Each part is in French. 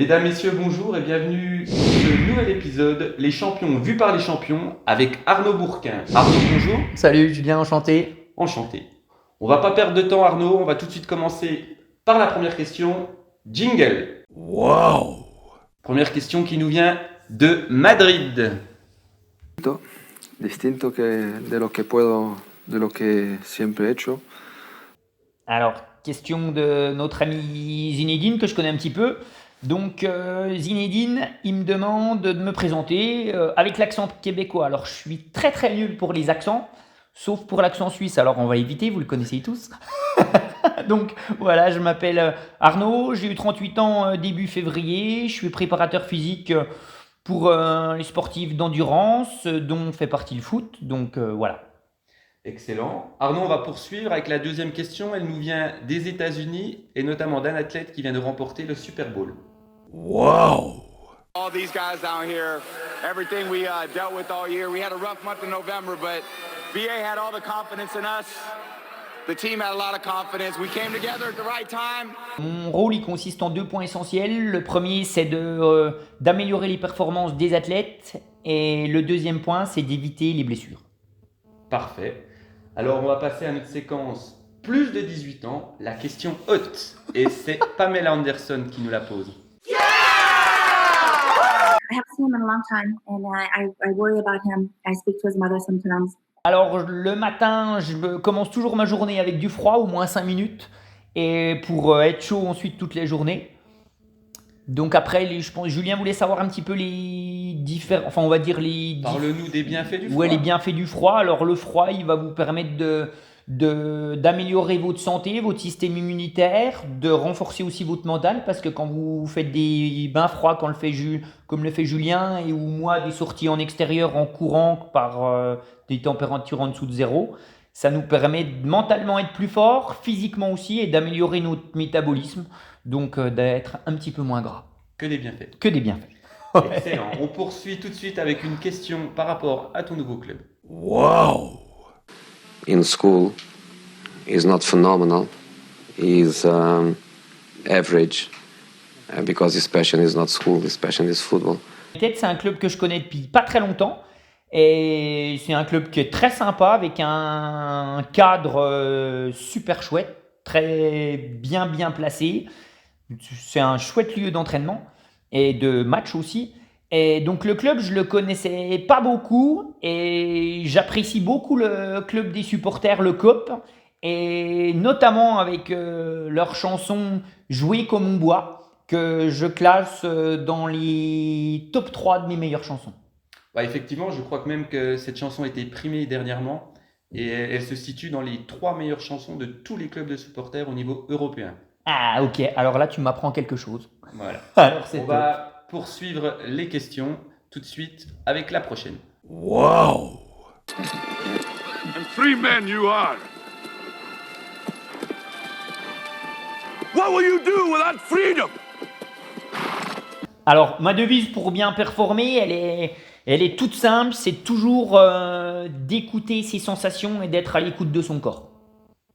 Mesdames, Messieurs, bonjour et bienvenue dans ce nouvel épisode Les champions vus par les champions avec Arnaud Bourquin. Arnaud, bonjour. Salut Julien, enchanté. Enchanté. On va pas perdre de temps Arnaud, on va tout de suite commencer par la première question. Jingle. Wow! Première question qui nous vient de Madrid. Distinto de lo que puedo, de lo que siempre he hecho. Alors, question de notre ami Zinedine que je connais un petit peu. Donc Zinedine, il me demande de me présenter avec l'accent québécois. Alors je suis très très nul pour les accents, sauf pour l'accent suisse. Alors on va éviter, vous le connaissez tous. Donc voilà, je m'appelle Arnaud, j'ai eu 38 ans début février. Je suis préparateur physique pour les sportifs d'endurance, dont fait partie le foot. Donc voilà. Excellent. Arnaud, on va poursuivre avec la deuxième question. Elle nous vient des États-Unis et notamment d'un athlète qui vient de remporter le Super Bowl. Wow! All these guys down here, everything we dealt with all year. We had a rough month in November, but BA had all the confidence in us. The team had a lot of confidence. We came together at the right time. Mon rôle, il consiste en 2 points essentiels. Le premier, c'est d'améliorer les performances des athlètes. Et le deuxième point, c'est d'éviter les blessures. Parfait. Alors on va passer à notre séquence plus de 18 ans, la question haute. Et c'est Pamela Anderson qui nous la pose. I haven't seen him in a long time, and I worry about him. I speak to his mother sometimes. Alors, le matin, commence toujours ma journée avec du froid, au moins 5 minutes. Et pour être chaud ensuite toute la journée. Donc après, je pense Julien voulait savoir un petit peu les différents... Enfin, on va dire les... Parle-nous des bienfaits du froid. Ouais, les bienfaits du froid. Alors, le froid, il va vous permettre d'améliorer votre santé, votre système immunitaire, de renforcer aussi votre mental, parce que quand vous faites des bains froids, comme le fait Julien, et ou moi, des sorties en extérieur en courant par des températures en dessous de zéro, ça nous permet de mentalement être plus fort, physiquement aussi, et d'améliorer notre métabolisme, donc d'être un petit peu moins gras. Que des bienfaits. Que des bienfaits. Excellent. On poursuit tout de suite avec une question par rapport à ton nouveau club. Wow! In school, he's not phenomenal. He's average because his passion is not school, his passion is football. Peut-être c'est un club que je connais depuis pas très longtemps. Et c'est un club qui est très sympa, avec un cadre super chouette, très bien placé. C'est un chouette lieu d'entraînement et de match aussi. Et donc le club, je le connaissais pas beaucoup et j'apprécie beaucoup le club des supporters, le COP, et notamment avec leur chanson Jouer comme on boit, que je classe dans les top 3 de mes meilleures chansons. Ouais, effectivement, je crois que même que cette chanson a été primée dernièrement et elle se situe dans les 3 meilleures chansons de tous les clubs de supporters au niveau européen. Ah ok, alors là tu m'apprends quelque chose. Voilà. Alors c'est On va poursuivre les questions tout de suite avec la prochaine. Wow! And 3 men you are. What will you do without freedom? Alors, ma devise pour bien performer, elle est toute simple, c'est toujours d'écouter ses sensations et d'être à l'écoute de son corps.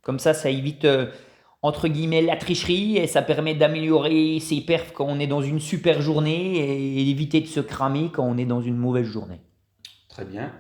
Comme ça évite, entre guillemets, la tricherie, et ça permet d'améliorer ses perfs quand on est dans une super journée et d'éviter de se cramer quand on est dans une mauvaise journée. Très bien.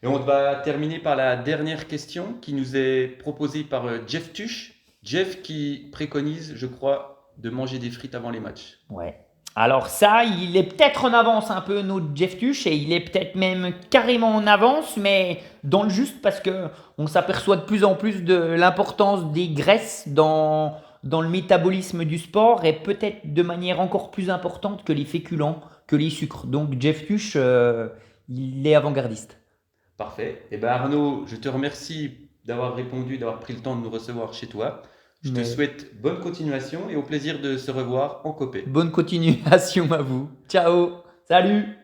Et on va terminer par la dernière question qui nous est proposée par Jeff Tuch. Jeff qui préconise, je crois, de manger des frites avant les matchs. Ouais. Alors ça, il est peut-être en avance un peu, notre Jeff Tuch, et il est peut-être même carrément en avance, mais dans le juste, parce qu'on s'aperçoit de plus en plus de l'importance des graisses dans le métabolisme du sport, et peut-être de manière encore plus importante que les féculents, que les sucres. Donc Jeff Tuch, il est avant-gardiste. Parfait. Et Arnaud, je te remercie d'avoir répondu, d'avoir pris le temps de nous recevoir chez toi. Je te souhaite bonne continuation et au plaisir de se revoir en copé. Bonne continuation à vous. Ciao. Salut.